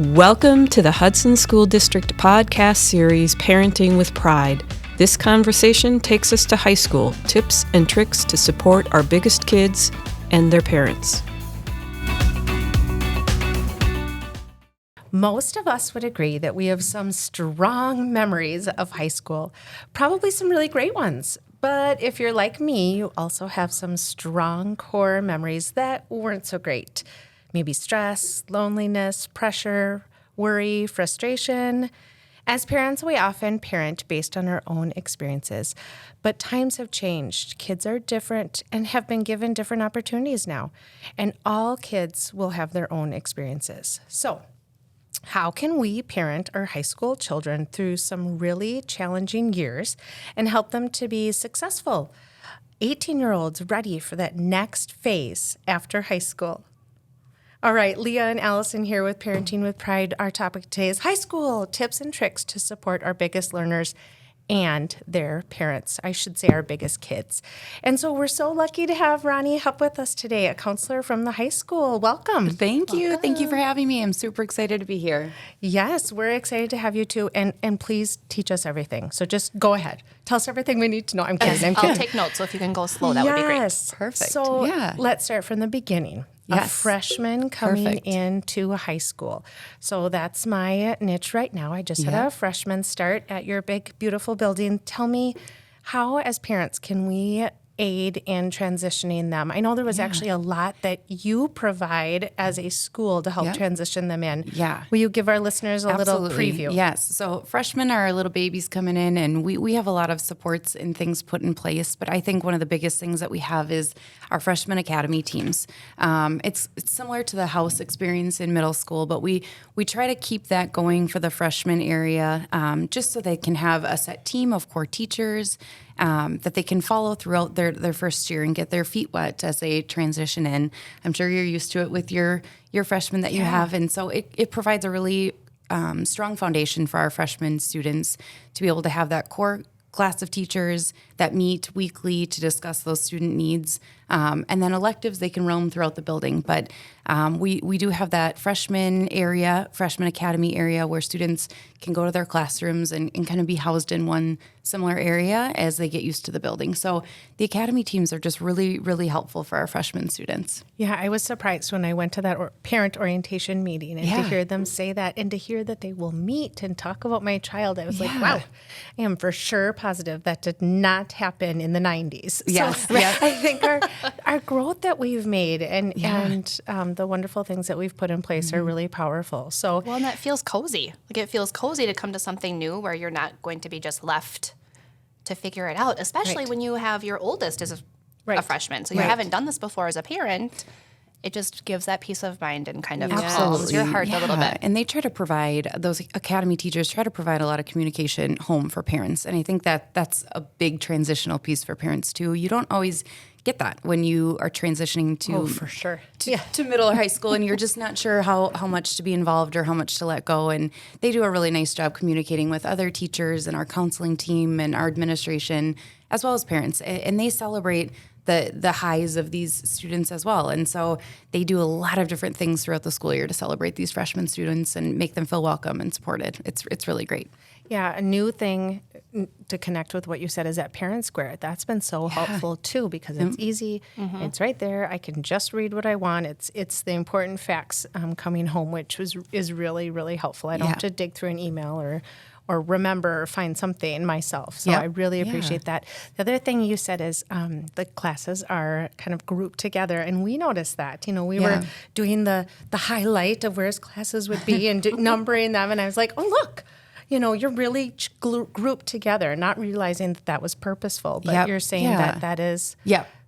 Welcome to the Hudson School District podcast series, Parenting with Pride. This conversation takes us to high school, tips and tricks to support our biggest kids and their parents. Most of us would agree that we have some strong memories of high school, probably some really great ones. But if you're like me, you also have some strong core memories that weren't so great. Maybe stress, loneliness, pressure, worry, frustration. As parents, we often parent based on our own experiences. But times have changed. Kids are different and have been given different opportunities now. And all kids will have their own experiences. So, how can we parent our high school children through some really challenging years and help them to be successful? 18-year-olds ready for that next phase after high school. All right, Leah and Allison here with Parenting with Pride. Our topic today is high school tips and tricks to support our biggest learners and their parents. I should say our biggest kids. And so we're so lucky to have Ronnie help with us today, a counselor from the high school. Welcome. Thank you. Welcome. Thank you for having me. I'm super excited to be here. Yes, we're excited to have you too. And please teach us everything. So just go ahead. Tell us everything we need to know. I'm kidding. I'll take notes, so if you can go slow, that would be great. Yes. Perfect. So let's start from the beginning. Yes. A freshman coming into a high school. So that's my niche right now. I just had a freshman start at your big, beautiful building. Tell me, how as parents can we aid in transitioning them? I know there was actually a lot that you provide as a school to help transition them in. Yeah. Will you give our listeners a little preview? Yes. So freshmen are our little babies coming in, and we have a lot of supports and things put in place. But I think one of the biggest things that we have is our freshman academy teams. It's similar to the house experience in middle school, but we try to keep that going for the freshman area, just so they can have a set team of core teachers that they can follow throughout their first year and get their feet wet as they transition in. I'm sure you're used to it with your freshmen that you have. And so it provides a really strong foundation for our freshman students to be able to have that core class of teachers that meet weekly to discuss those student needs. And then electives, they can roam throughout the building. But we do have that freshman academy area where students can go to their classrooms and kind of be housed in one similar area as they get used to the building. So the academy teams are just really, really helpful for our freshman students. Yeah, I was surprised when I went to that parent orientation meeting and to hear them say that and to hear that they will meet and talk about my child. I was like, wow, I am for sure positive that did not happen in the 90s. Yes. So I think our growth that we've made and the wonderful things that we've put in place are really powerful. So Well, and that feels cozy. Like it feels cozy to come to something new where you're not going to be just left to figure it out, especially when you have your oldest as a freshman. So you haven't done this before as a parent. It just gives that peace of mind and kind of calms your heart a little bit. And they try to provide, those academy teachers try to provide a lot of communication home for parents. And I think that's a big transitional piece for parents too. You don't always get that when you are transitioning to middle or high school and you're just not sure how much to be involved or how much to let go. And they do a really nice job communicating with other teachers and our counseling team and our administration as well as parents. And they celebrate the highs of these students as well. And so they do a lot of different things throughout the school year to celebrate these freshman students and make them feel welcome and supported. It's really great. Yeah, a new thing to connect with what you said is at Parent Square. That's been so helpful too because it's easy. It's right there. I can just read what I want. It's the important facts coming home, which is really, really helpful. I don't have to dig through an email or remember or find something myself. So I really appreciate that. The other thing you said is the classes are kind of grouped together, and we noticed that. You know, we were doing the highlight of where his classes would be and numbering them, and I was like, oh, look. You know, you're really grouped together, not realizing that was purposeful, but you're saying that is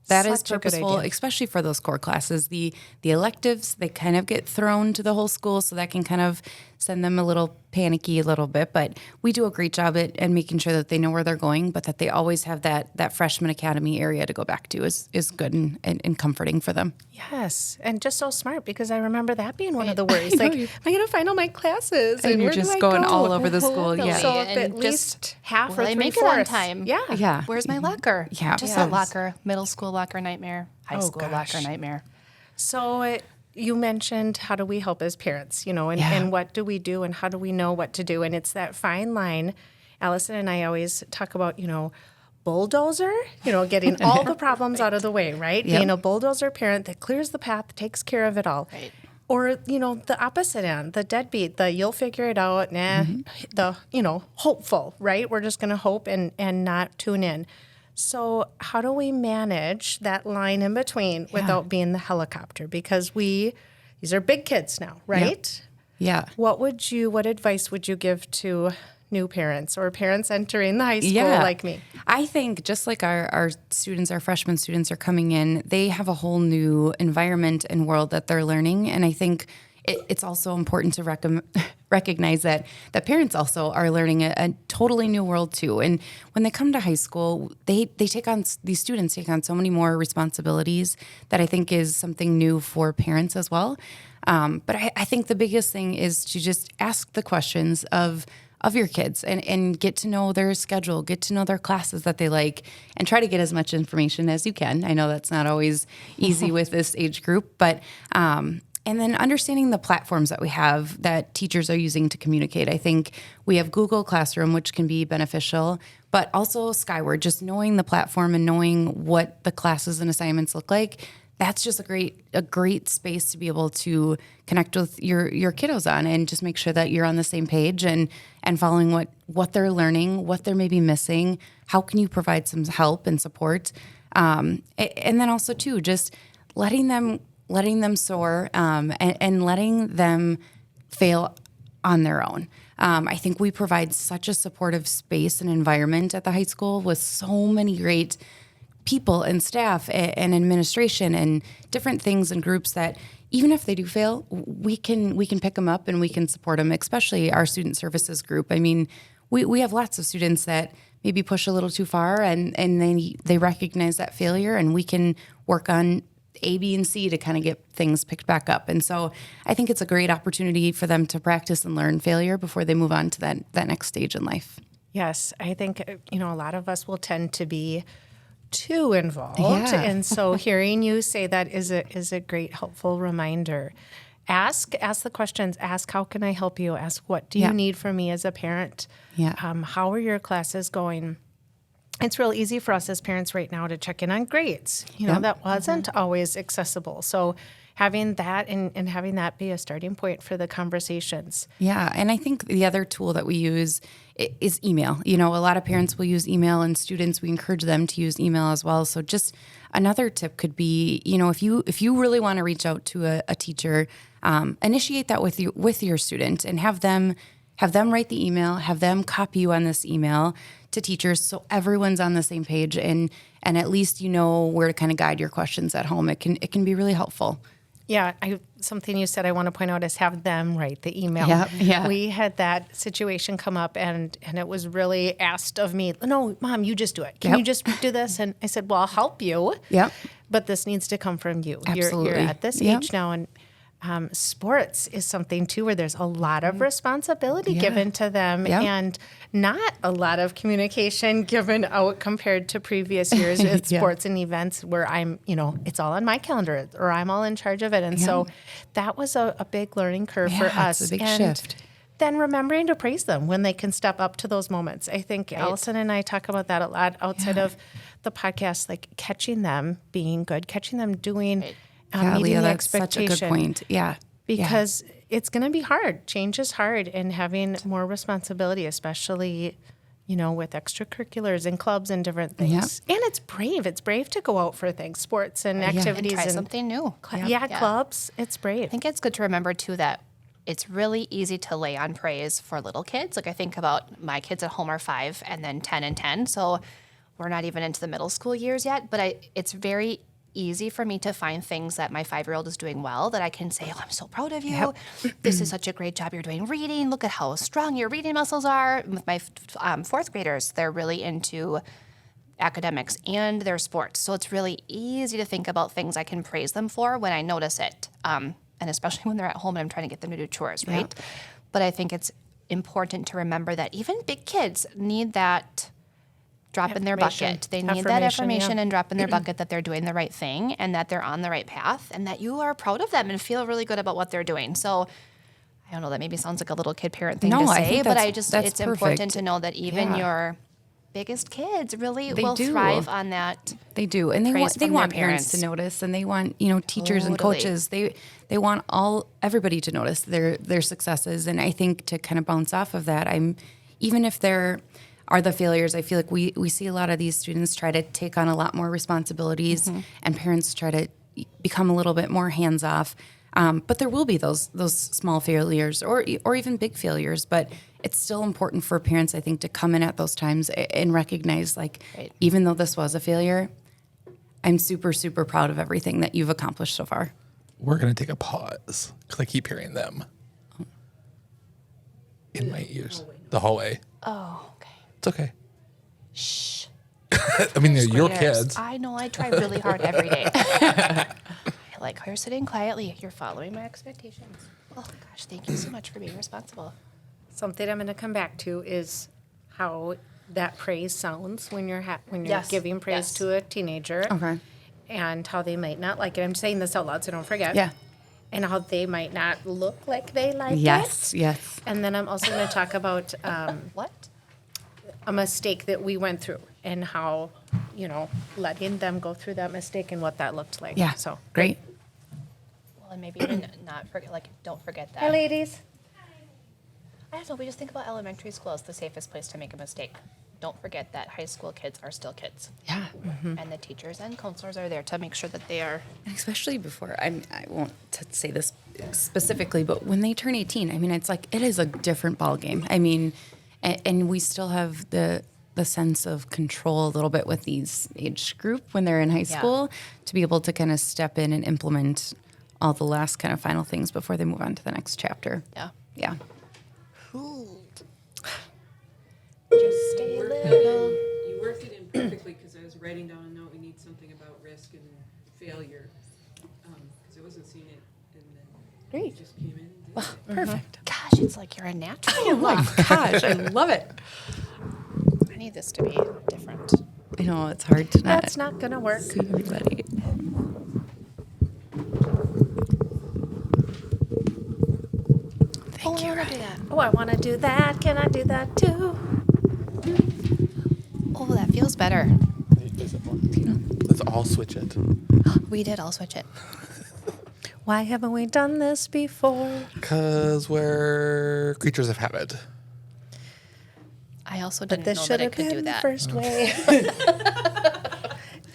that is purposeful, especially for those core classes. The electives, they kind of get thrown to the whole school, so that can kind of send them a little panicky a little bit. But we do a great job at making sure that they know where they're going, but that they always have that freshman academy area to go back to is good and comforting for them. Yes, and just so smart because I remember that being one of the worries. Like, am I going to find all my classes? And you're just going all over the school. Totally. So and at least half or I make it on time? Yeah. Where's my locker? Yeah. Just a locker, middle school locker nightmare, high school locker nightmare. So you mentioned how do we help as parents, and what do we do and how do we know what to do? And it's that fine line. Allison and I always talk about, bulldozer, getting all the problems out of the way, right? Yep. Being a bulldozer parent that clears the path, takes care of it all. Right. Or, the opposite end, the deadbeat, the you'll figure it out, the, hopeful, right? We're just going to hope and not tune in. So how do we manage that line in between without being the helicopter? Because these are big kids now, right? Yeah. What advice would you give to new parents or parents entering the high school like me? I think just like our students, our freshman students are coming in, they have a whole new environment and world that they're learning. And I think it's also important to recognize that parents also are learning a totally new world too. And when they come to high school, these students take on so many more responsibilities that I think is something new for parents as well. But I think the biggest thing is to just ask the questions of your kids and get to know their schedule, get to know their classes that they like, and try to get as much information as you can. I know that's not always easy with this age group, but and then understanding the platforms that we have that teachers are using to communicate. I think we have Google Classroom, which can be beneficial, but also Skyward, just knowing the platform and knowing what the classes and assignments look like. That's just a great space to be able to connect with your kiddos on and just make sure that you're on the same page and following what they're learning, what they're maybe missing, how can you provide some help and support. And then also too, just letting them soar and letting them fail on their own. I think we provide such a supportive space and environment at the high school with so many great people and staff and administration and different things and groups that even if they do fail, we can pick them up and we can support them, especially our student services group. I mean, we have lots of students that maybe push a little too far and they recognize that failure, and we can work on A, B, and C to kind of get things picked back up. And so I think it's a great opportunity for them to practice and learn failure before they move on to that next stage in life. Yes, I think, a lot of us will tend to be too involved. Yeah. And so hearing you say that is a great, helpful reminder. Ask the questions. Ask, how can I help you? Ask, what do you need from me as a parent? Yeah. How are your classes going? It's real easy for us as parents right now to check in on grades. That wasn't always accessible. So having that and having that be a starting point for the conversations. Yeah, and I think the other tool that we use is email. A lot of parents will use email, and students, we encourage them to use email as well. So just another tip could be, if you really want to reach out to a teacher, initiate that with your student and have them write the email, have them copy you on this email to teachers so everyone's on the same page and at least you know where to kind of guide your questions at home. It can be really helpful. Yeah, something you said I want to point out is have them write the email. Yeah. We had that situation come up, and it was really asked of me, no, Mom, you just do it. Can you just do this? And I said, well, I'll help you. Yep. But this needs to come from you. Absolutely. You're at this age now, and sports is something, too, where there's a lot of responsibility given to them and not a lot of communication given out compared to previous years with sports and events where I'm, it's all on my calendar or I'm all in charge of it. And so that was a big learning curve for us. It's a big and shift. Then remembering to praise them when they can step up to those moments. I think Allison and I talk about that a lot outside of the podcast, like catching them being good, catching them doing meeting Leah, the that's expectation. such a good point. Yeah. Because it's going to be hard. Change is hard, and having more responsibility, especially, with extracurriculars and clubs and different things. And it's brave. It's brave to go out for things, sports and activities. And try and something new. Clubs. It's brave. I think it's good to remember, too, that it's really easy to lay on praise for little kids. Like I think about my kids at home are 5 and then 10 and 10. So we're not even into the middle school years yet, but it's very easy for me to find things that my 5-year-old is doing well that I can say, oh, I'm so proud of you. This is such a great job you're doing reading. Look at how strong your reading muscles are. With my 4th graders, they're really into academics and their sports. So it's really easy to think about things I can praise them for when I notice it. And especially when they're at home and I'm trying to get them to do chores, right? But I think it's important to remember that even big kids need that drop in their bucket. They need that affirmation and drop in their bucket that they're doing the right thing and that they're on the right path and that you are proud of them and feel really good about what they're doing. So I don't know, that maybe sounds like a little kid parent thing to say, but it's perfect. Important to know that even your biggest kids really will thrive on that. They do. And they want parents to notice, and they want, teachers and coaches. They want everybody to notice their successes. And I think to kind of bounce off of that, even if there are the failures, I feel like we see a lot of these students try to take on a lot more responsibilities, and parents try to become a little bit more hands off. But there will be those small failures or even big failures. But it's still important for parents, I think, to come in at those times and recognize, even though this was a failure, I'm super, super proud of everything that you've accomplished so far. We're going to take a pause because I keep hearing them in my ears. The hallway. Oh, okay. It's okay. Shh. I mean, they're your kids. I know. I try really hard every day. I like her sitting quietly. You're following my expectations. Oh, gosh. Thank you so much for being responsible. Something I'm going to come back to is how that praise sounds when you're giving praise to a teenager. Okay. And how they might not like it. I'm saying this out loud, so don't forget. Yeah. And how they might not look like they like it. Yes. And then I'm also going to talk about What? a mistake that we went through and how, letting them go through that mistake and what that looked like. Yeah. So Great. Well, and maybe even not forget, don't forget that. Hi, ladies. I don't know. We just think about elementary school as the safest place to make a mistake. Don't forget that high school kids are still kids. Yeah. And the teachers and counselors are there to make sure that they are. Especially before, I won't say this specifically, but when they turn 18, it's like it is a different ballgame. And we still have the sense of control a little bit with these age group when they're in high school to be able to kind of step in and implement all the last kind of final things before they move on to the next chapter. Yeah. Yeah. Just stay little. You worked it in perfectly because I was writing down a note. We need something about risk and failure because I wasn't seeing it, and then it just came in. And did it. Perfect. Gosh, it's like you're a natural. Oh my gosh, I love it. I need this to be different. I know it's hard to not That's not going to work. see everybody. Oh, I want to do that. Oh, I want to do that. Can I do that too? Oh, that feels better. Let's all switch it. We did. I'll switch it. Why haven't we done this before? Because we're creatures of habit. I also But didn't this know should that I have could been do the that. first way.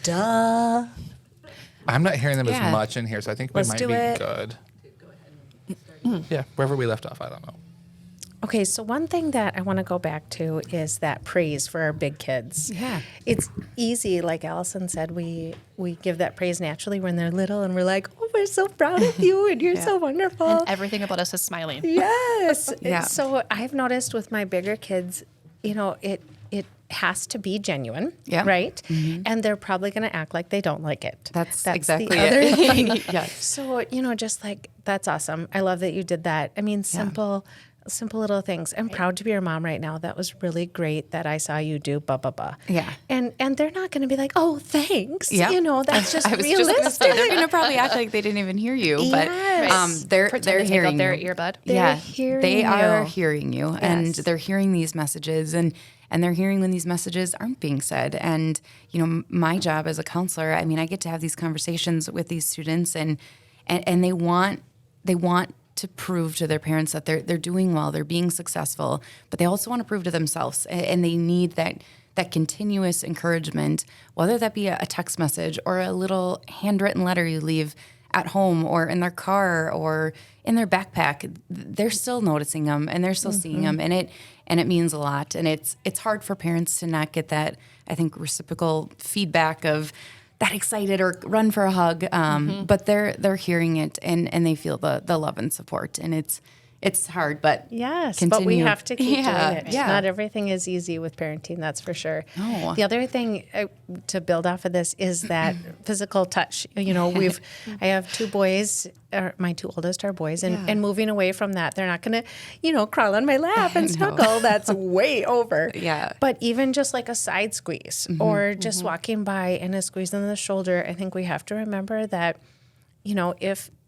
Duh. I'm not hearing them Yeah. as much in here, so I think we Let's might do be it. good. Go ahead and start. Yeah, wherever we left off, I don't know. Okay, so one thing that I want to go back to is that praise for our big kids. Yeah. It's easy, like Allison said, we give that praise naturally when they're little and we're like, oh, we're so proud of you and you're so wonderful. And everything about us is smiling. Yes. Yeah. So I've noticed with my bigger kids, it has to be genuine, Yeah. right? And they're probably going to act like they don't like it. That's the exactly other it. thing. Yes. So, just like, that's awesome. I love that you did that. I mean, simple little things. I'm proud to be your mom right now. That was really great that I saw you do blah, blah, blah. Yeah. And they're not going to be like, oh, thanks. Yeah. That's just I was realistic. just going to say they're going to probably act like they didn't even hear you, but Yes. they're Pretend to take hearing out their you. earbud. They're they hearing are you. hearing you, and Yes. they're hearing these messages, and they're hearing when these messages aren't being said. And my job as a counselor, I get to have these conversations with these students, and they want to prove to their parents that they're doing well, they're being successful, but they also want to prove to themselves, and they need that continuous encouragement, whether that be a text message or a little handwritten letter you leave at home or in their car or in their backpack. They're still noticing them and they're still seeing them, and it means a lot. And it's hard for parents to not get that, I think, reciprocal feedback of that excited or run for a hug. But they're hearing it and they feel the love and support, and it's it's hard, but Yes, continue. but we have to keep doing it. Yeah. Not everything is easy with parenting, that's for sure. No. The other thing to build off of this is that physical touch. You know, I have 2 boys, my 2 oldest are boys, and moving away from that, they're not going to, crawl on my lap and snuggle. That's way over. Yeah. But even just like a side squeeze or just walking by and a squeeze on the shoulder, I think we have to remember that,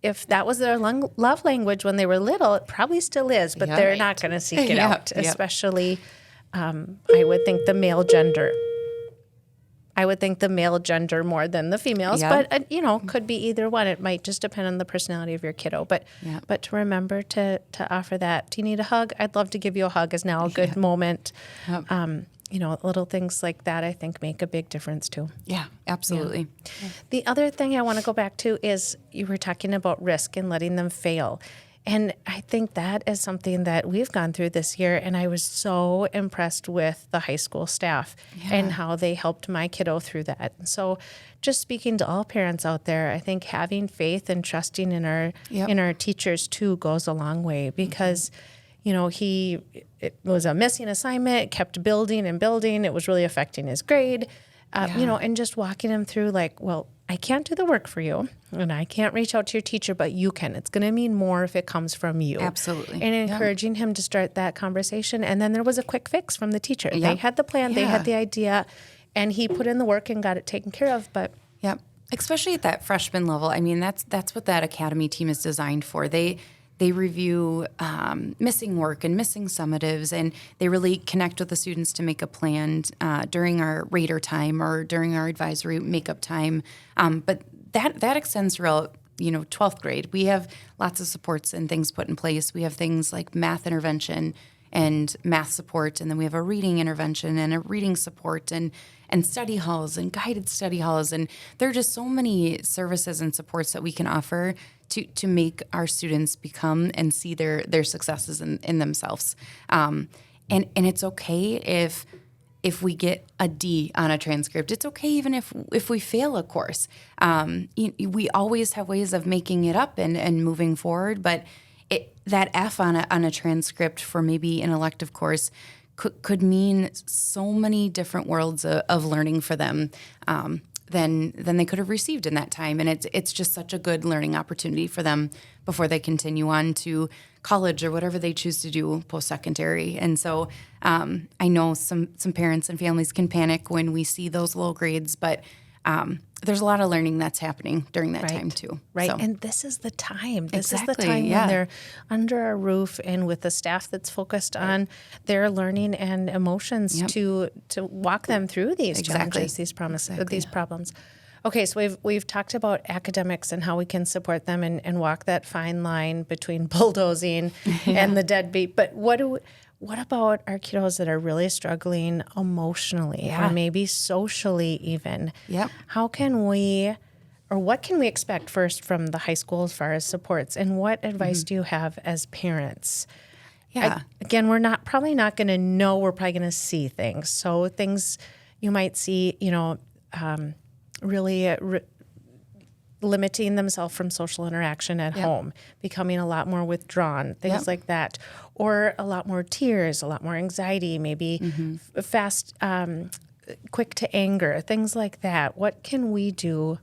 if that was their love language when they were little, it probably still is, but they're not going to seek it out, especially, I would think the male gender. I would think the male gender more than the females, but, could be either one. It might just depend on the personality of your kiddo. But to remember to offer that. Do you need a hug? I'd love to give you a hug is now a good moment. Little things like that, I think, make a big difference too. Yeah, absolutely. Yeah. The other thing I want to go back to is you were talking about risk and letting them fail. And I think that is something that we've gone through this year. And I was so impressed with the high school staff and how they helped my kiddo through that. And so just speaking to all parents out there, I think having faith and trusting in our teachers too goes a long way because it was a missing assignment, kept building and building. It was really affecting his grade, and just walking him through like, well, I can't do the work for you and I can't reach out to your teacher, but you can. It's going to mean more if it comes from you. Absolutely. And encouraging him to start that conversation. And then there was a quick fix from the teacher. They had the plan, they had the idea, and he put in the work and got it taken care of. But especially at that freshman level. I mean, that's what that academy team is designed for. They review missing work and missing summatives, and they really connect with the students to make a plan during our rater time or during our advisory makeup time. But that extends throughout, 12th grade. We have lots of supports and things put in place. We have things like math intervention and math support, and then we have a reading intervention and a reading support and study halls and guided study halls. And there are just so many services and supports that we can offer to make our students become and see their successes in themselves. And it's okay if we get a D on a transcript. It's okay even if we fail a course. We always have ways of making it up and moving forward, but that F on a transcript for maybe an elective course could mean so many different worlds of learning for them than they could have received in that time. And it's just such a good learning opportunity for them before they continue on to college or whatever they choose to do post-secondary. And so I know some parents and families can panic when we see those low grades, but there's a lot of learning that's happening during that time too. Right. So. And this is the time. This is Exactly, the time yeah. when they're under our roof and with the staff that's focused on their learning and emotions to walk them through these challenges, these problems. Okay, so we've talked about academics and how we can support them and walk that fine line between bulldozing and the deadbeat. But what about our kiddos that are really struggling emotionally or maybe socially even? Yep. How can we, or what can we expect first from the high school as far as supports? And what advice do you have as parents? Yeah. Again, we're probably not going to know. We're probably going to see things. So things you might see, really limiting themselves from social interaction at home, becoming a lot more withdrawn, things like that, or a lot more tears, a lot more anxiety, maybe fast, quick to anger, things like that. What can we do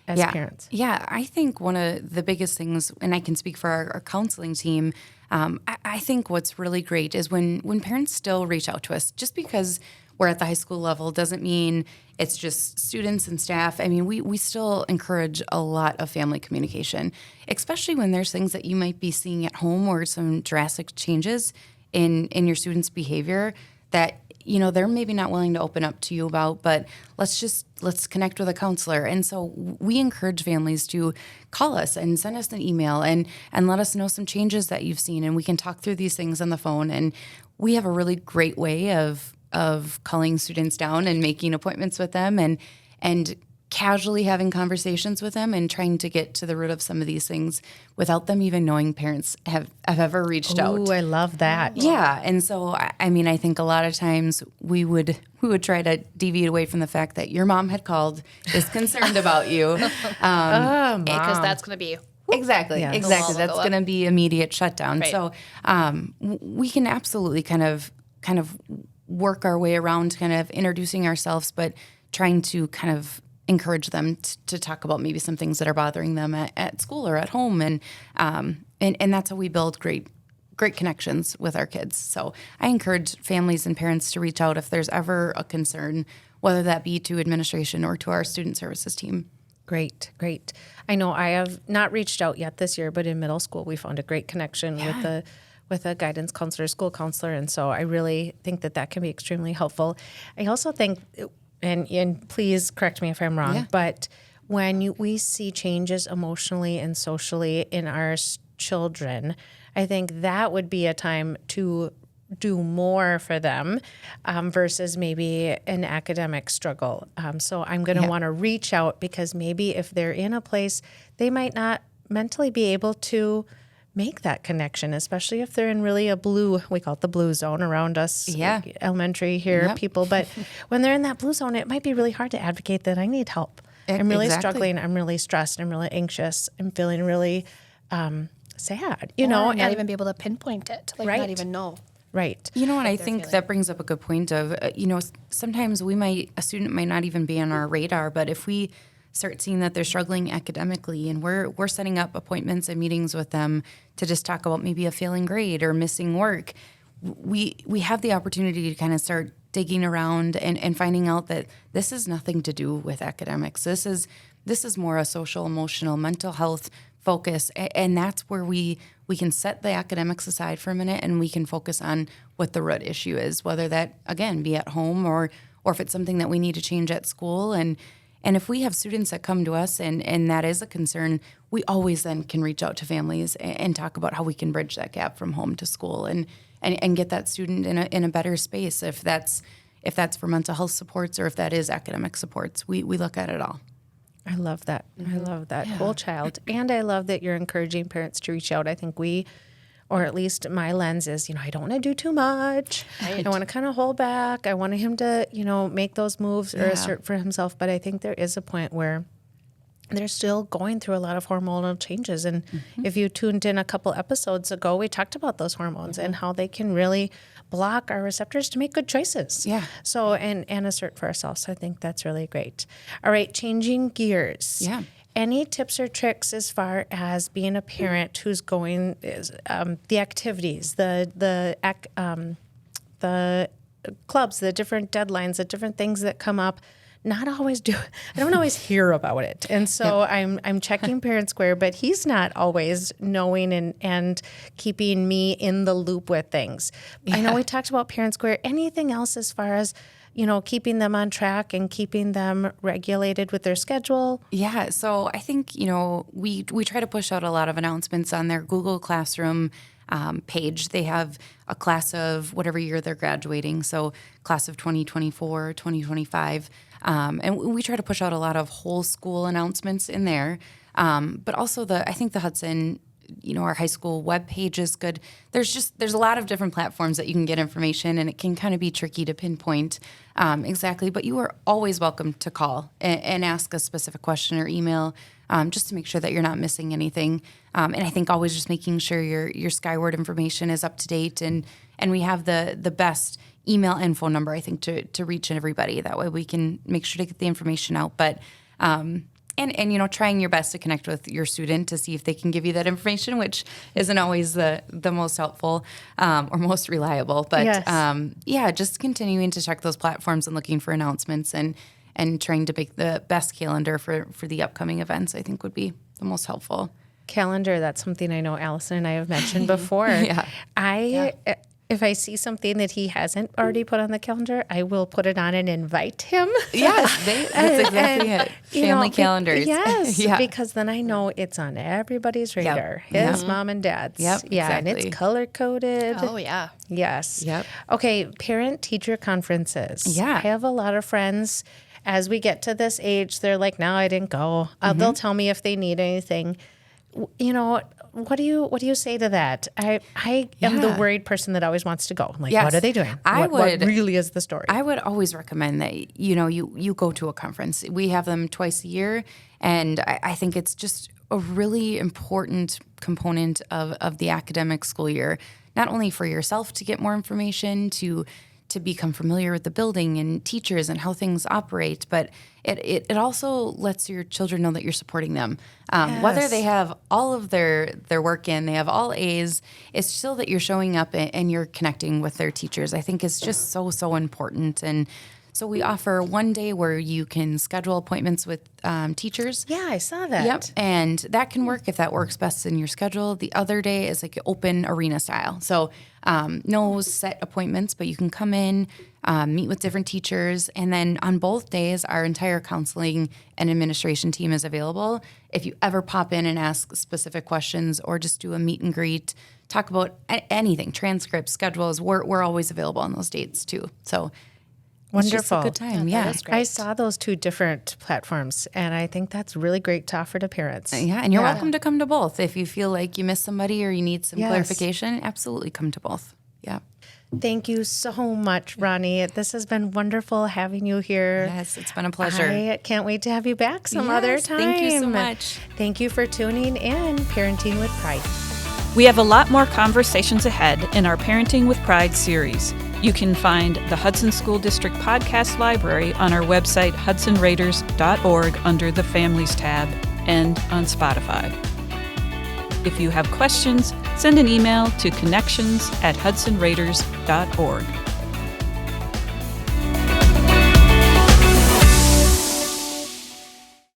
as parents? Yeah, I think one of the biggest things, and I can speak for our counseling team, I think what's really great is when parents still reach out to us, just because we're at the high school level doesn't mean it's just students and staff. I mean, we still encourage a lot of family communication, especially when there's things that you might be seeing at home or some drastic changes in your students' behavior that, they're maybe not willing to open up to you about, but let's connect with a counselor. And so we encourage families to call us and send us an email and let us know some changes that you've seen, and we can talk through these things on the phone. And we have a really great way of calling students down and making appointments with them and casually having conversations with them and trying to get to the root of some of these things without them even knowing parents have ever reached out. Oh, I love that. Yeah. And so, I think a lot of times we would try to deviate away from the fact that your mom had called, is concerned about you. Because that's going to be Exactly. Yeah. Exactly. The wall will That's go going to be immediate shutdown. Right. So we can absolutely kind of work our way around kind of introducing ourselves, but trying to kind of encourage them to talk about maybe some things that are bothering them at school or at home. And that's how we build great connections with our kids. So I encourage families and parents to reach out if there's ever a concern, whether that be to administration or to our student services team. Great. I know I have not reached out yet this year, but in middle school we found a great connection with a guidance counselor, school counselor, and so I really think that can be extremely helpful. I also think, and please correct me if I'm wrong, but when we see changes emotionally and socially in our children, I think that would be a time to do more for them versus maybe an academic struggle. So I'm going to want to reach out because maybe if they're in a place, they might not mentally be able to make that connection, especially if they're in really we call it the blue zone around us, elementary here, people. But when they're in that blue zone, it might be really hard to advocate that I need help. I'm really struggling. I'm really stressed. I'm really anxious. I'm feeling really sad, or not even be able to pinpoint it, not even know. Right. You know what, I think that brings up a good point of, sometimes a student might not even be on our radar, but if we start seeing that they're struggling academically and we're setting up appointments and meetings with them to just talk about maybe a failing grade or missing work, we have the opportunity to kind of start digging around and finding out that this is nothing to do with academics. This is more a social, emotional, mental health focus, and that's where we can set the academics aside for a minute and we can focus on what the root issue is, whether that, again, be at home or if it's something that we need to change at school. And if we have students that come to us and that is a concern, we always then can reach out to families and talk about how we can bridge that gap from home to school and get that student in a better space. If that's for mental health supports or if that is academic supports, we look at it all. I love that. I love that whole child. And I love that you're encouraging parents to reach out. I think or at least my lens is, I don't want to do too much. I want to kind of hold back. I want him to, make those moves or assert for himself. But I think there is a point where they're still going through a lot of hormonal changes. And if you tuned in a couple episodes ago, we talked about those hormones and how they can really block our receptors to make good choices. Yeah. So, and assert for ourselves. So I think that's really great. All right, changing gears. Yeah. Any tips or tricks as far as being a parent who's going, the activities, the clubs, the different deadlines, the different things that come up? I don't always hear about it. And so I'm checking Parent Square, but he's not always knowing and keeping me in the loop with things. I know we talked about Parent Square. Anything else as far as, keeping them on track and keeping them regulated with their schedule? Yeah. So I think, we try to push out a lot of announcements on their Google Classroom page. They have a class of whatever year they're graduating. So class of 2024, 2025. And we try to push out a lot of whole school announcements in there. But also I think the Hudson, our high school webpage is good. There's a lot of different platforms that you can get information, and it can kind of be tricky to pinpoint exactly. But you are always welcome to call and ask a specific question or email just to make sure that you're not missing anything. And I think always just making sure your Skyward information is up to date, and we have the best email and phone number, I think, to reach everybody. That way we can make sure to get the information out. But and trying your best to connect with your student to see if they can give you that information, which isn't always the most helpful or most reliable. But yes. Just continuing to check those platforms and looking for announcements and trying to make the best calendar for the upcoming events, I think would be the most helpful. Calendar, that's something I know Allison and I have mentioned before. If I see something that he hasn't already put on the calendar, I will put it on and invite him. Yes, that's exactly it. Family calendars. Yes, because then I know it's on everybody's radar. His mom and dad's. Yep, yeah, exactly. and it's color-coded. Oh, yeah. Yes. Yep. Okay, parent-teacher conferences. Yeah. I have a lot of friends. As we get to this age, they're like, no, I didn't go. They'll tell me if they need anything. What do you say to that? I am the worried person that always wants to go. I'm like, Yes. what are they doing? What really is the story? I would always recommend that, you go to a conference. We have them twice a year, and I think it's just a really important component of the academic school year, not only for yourself to get more information, to become familiar with the building and teachers and how things operate, but it also lets your children know that you're supporting them. Whether they have all of their work in, they have all A's, it's still that you're showing up and you're connecting with their teachers. I think it's just so important. And so we offer one day where you can schedule appointments with teachers. Yeah, I saw that. Yep, and that can work if that works best in your schedule. The other day is like open arena style. So no set appointments, but you can come in, meet with different teachers, and then on both days, our entire counseling and administration team is available. If you ever pop in and ask specific questions or just do a meet and greet, talk about anything, transcripts, schedules, we're always available on those dates too. So wonderful. It's just a good time. Yeah. I saw those 2 different platforms, and I think that's really great to offer to parents. Yeah, and you're welcome to come to both. If you feel like you missed somebody or you need some Yes. clarification, absolutely come to both. Yeah. Thank you so much, Ronnie. This has been wonderful having you here. Yes, it's been a pleasure. I can't wait to have you back some other Yes, time. thank you so much. Thank you for tuning in, Parenting with Pride. We have a lot more conversations ahead in our Parenting with Pride series. You can find the Hudson School District Podcast Library on our website, hudsonraiders.org, under the Families tab, and on Spotify. If you have questions, send an email to connections@hudsonraiders.org.